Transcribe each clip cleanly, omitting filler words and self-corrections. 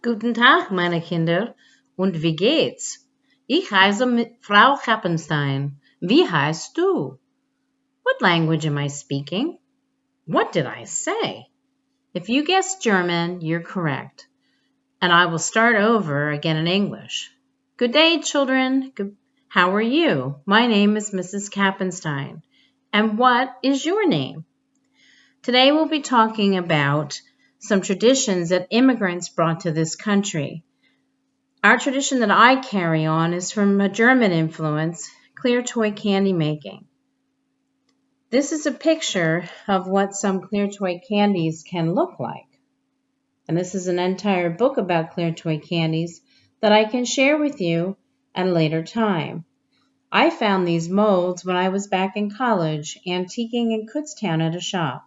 Guten Tag, meine Kinder. Und wie geht's? Ich heiße Frau Kappenstein. Wie heißt du? What language am I speaking? What did I say? If you guessed German, you're correct. And I will start over again in English. Good day, children. How are you? My name is Mrs. Kappenstein. And what is your name? Today we'll be talking about some traditions that immigrants brought to this country. Our tradition that I carry on is from a German influence, clear toy candy making. This is a picture of what some clear toy candies can look like. And this is an entire book about clear toy candies that I can share with you at a later time. I found these molds when I was back in college, antiquing in Kutztown at a shop.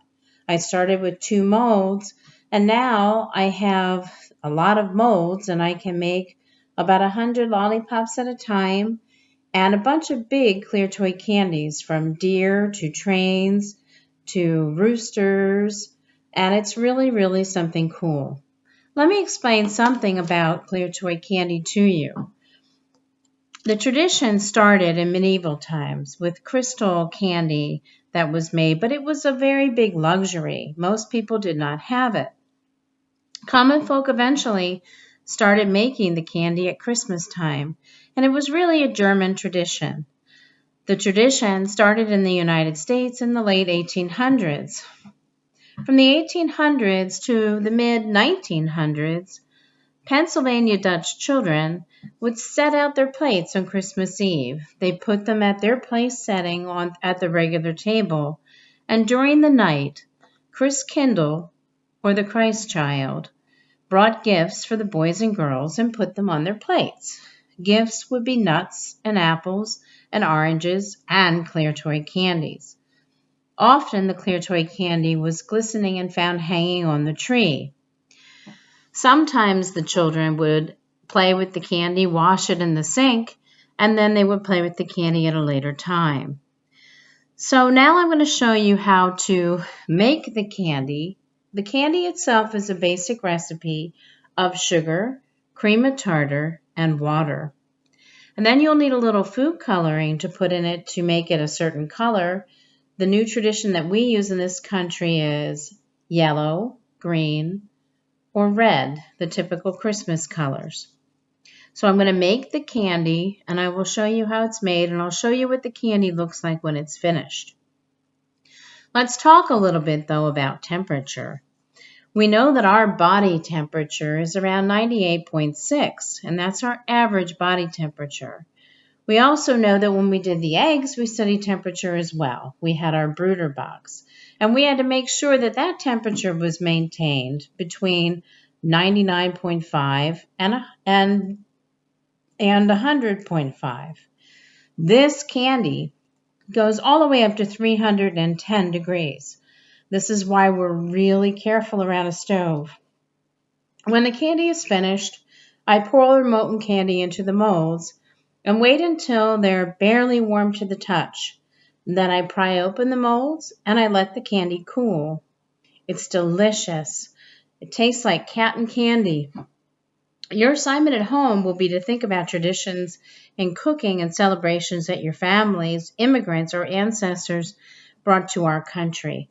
I started with 2 molds, and now I have a lot of molds, and I can make about 100 lollipops at a time, and a bunch of big clear toy candies from deer to trains to roosters, and it's really, really something cool. Let me explain something about clear toy candy to you. The tradition started in medieval times with crystal candy that was made, but it was a very big luxury. Most people did not have it. Common folk eventually started making the candy at Christmas time, and it was really a German tradition. The tradition started in the United States in the late 1800s. From the 1800s to the mid-1900s, Pennsylvania Dutch children would set out their plates on Christmas Eve. They put them at their place setting at the regular table, and during the night, Christkindl, or the Christ child, brought gifts for the boys and girls and put them on their plates. Gifts would be nuts and apples and oranges and clear toy candies. Often the clear toy candy was glistening and found hanging on the tree. Sometimes the children would play with the candy, wash it in the sink, and then they would play with the candy at a later time. So now I'm going to show you how to make the candy. The candy itself is a basic recipe of sugar, cream of tartar, and water. And then you'll need a little food coloring to put in it to make it a certain color. The new tradition that we use in this country is yellow, green, or red, the typical Christmas colors. So I'm going to make the candy, and I will show you how it's made, and I'll show you what the candy looks like when it's finished. Let's talk a little bit, though, about temperature. We know that our body temperature is around 98.6, and that's our average body temperature. We also know that when we did the eggs, we studied temperature as well. We had our brooder box, and we had to make sure that that temperature was maintained between 99.5 and 100.5. This candy goes all the way up to 310 degrees. This is why we're really careful around a stove. When the candy is finished, I pour the molten candy into the molds and wait until they're barely warm to the touch. Then I pry open the molds and I let the candy cool. It's delicious. It tastes like cotton candy. Your assignment at home will be to think about traditions in cooking and celebrations that your families, immigrants, or ancestors brought to our country.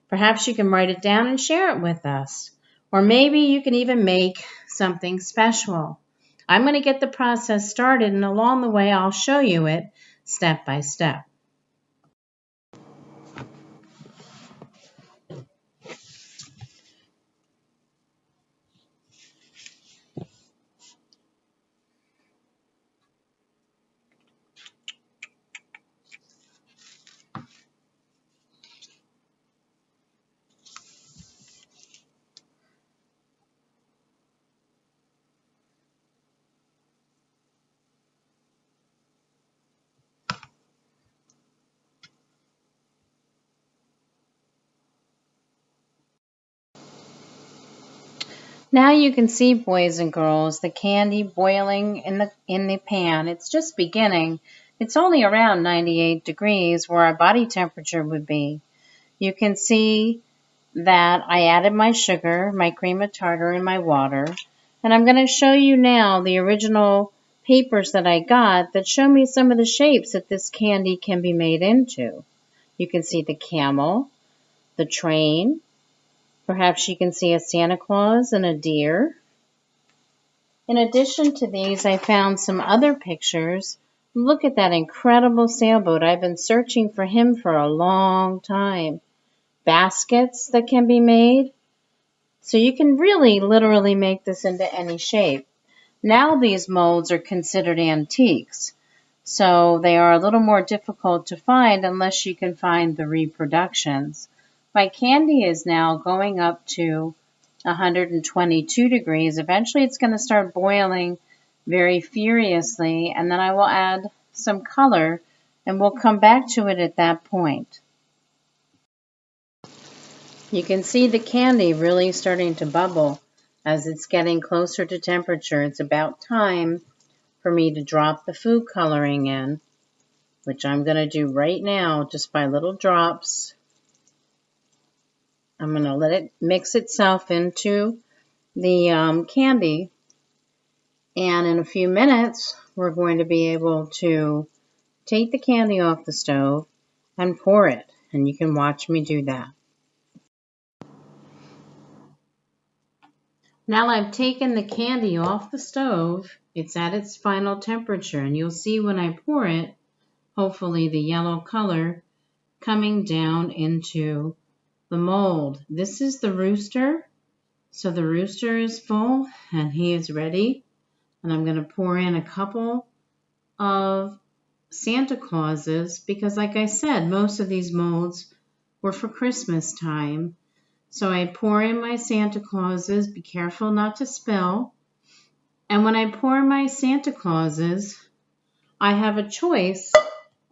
Perhaps you can write it down and share it with us. Or maybe you can even make something special. I'm going to get the process started, and along the way I'll show you it step by step. Now you can see, boys and girls, the candy boiling in the pan. It's just beginning. It's only around 98 degrees where our body temperature would be. You can see that I added my sugar, my cream of tartar, and my water. And I'm going to show you now the original papers that I got that show me some of the shapes that this candy can be made into. You can see the camel, the train. Perhaps you can see a Santa Claus and a deer. In addition to these, I found some other pictures. Look at that incredible sailboat. I've been searching for him for a long time. Baskets that can be made. So you can really literally make this into any shape. Now these molds are considered antiques. So they are a little more difficult to find unless you can find the reproductions. My candy is now going up to 122 degrees. Eventually it's going to start boiling very furiously, and then I will add some color and we'll come back to it at that point. You can see the candy really starting to bubble as it's getting closer to temperature. It's about time for me to drop the food coloring in, which I'm going to do right now just by little drops. I'm going to let it mix itself into the candy, and in a few minutes we're going to be able to take the candy off the stove and pour it, and you can watch me do that. Now I've taken the candy off the stove. It's at its final temperature, and you'll see when I pour it, hopefully the yellow color coming down into the mold. This is the rooster. So the rooster is full and he is ready. And I'm going to pour in a couple of Santa Clauses because, like I said, most of these molds were for Christmas time. So I pour in my Santa Clauses. Be careful not to spill. And when I pour my Santa Clauses, I have a choice.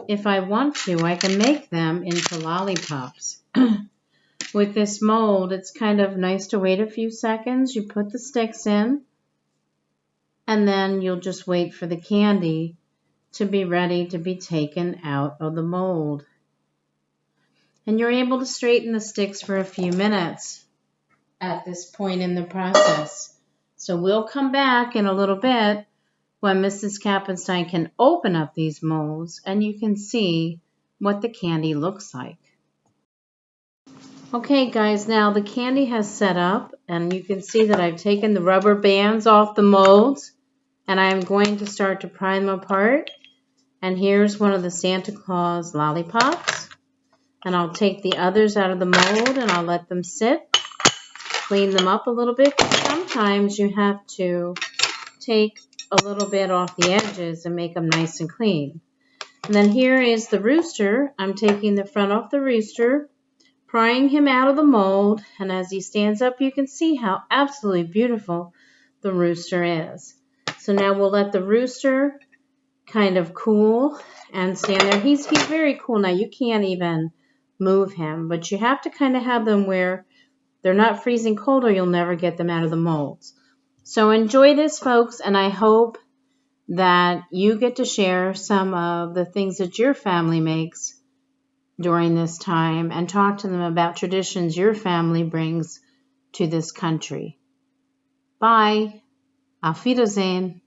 If I want to, I can make them into lollipops. With this mold, it's kind of nice to wait a few seconds. You put the sticks in, and then you'll just wait for the candy to be ready to be taken out of the mold. And you're able to straighten the sticks for a few minutes at this point in the process. So we'll come back in a little bit when Mrs. Kappenstein can open up these molds and you can see what the candy looks like. Okay guys, now the candy has set up and you can see that I've taken the rubber bands off the molds and I'm going to start to pry them apart. And here's one of the Santa Claus lollipops. And I'll take the others out of the mold and I'll let them sit, clean them up a little bit. Sometimes you have to take a little bit off the edges and make them nice and clean. And then here is the rooster. I'm taking the front off the rooster, prying him out of the mold, and as he stands up you can see how absolutely beautiful the rooster is. So now we'll let the rooster kind of cool and stand there. He's very cool now. You can't even move him, but you have to kind of have them where they're not freezing cold or you'll never get them out of the molds. So enjoy this, folks, and I hope that you get to share some of the things that your family makes during this time and talk to them about traditions your family brings to this country. Bye. Auf Wiedersehen.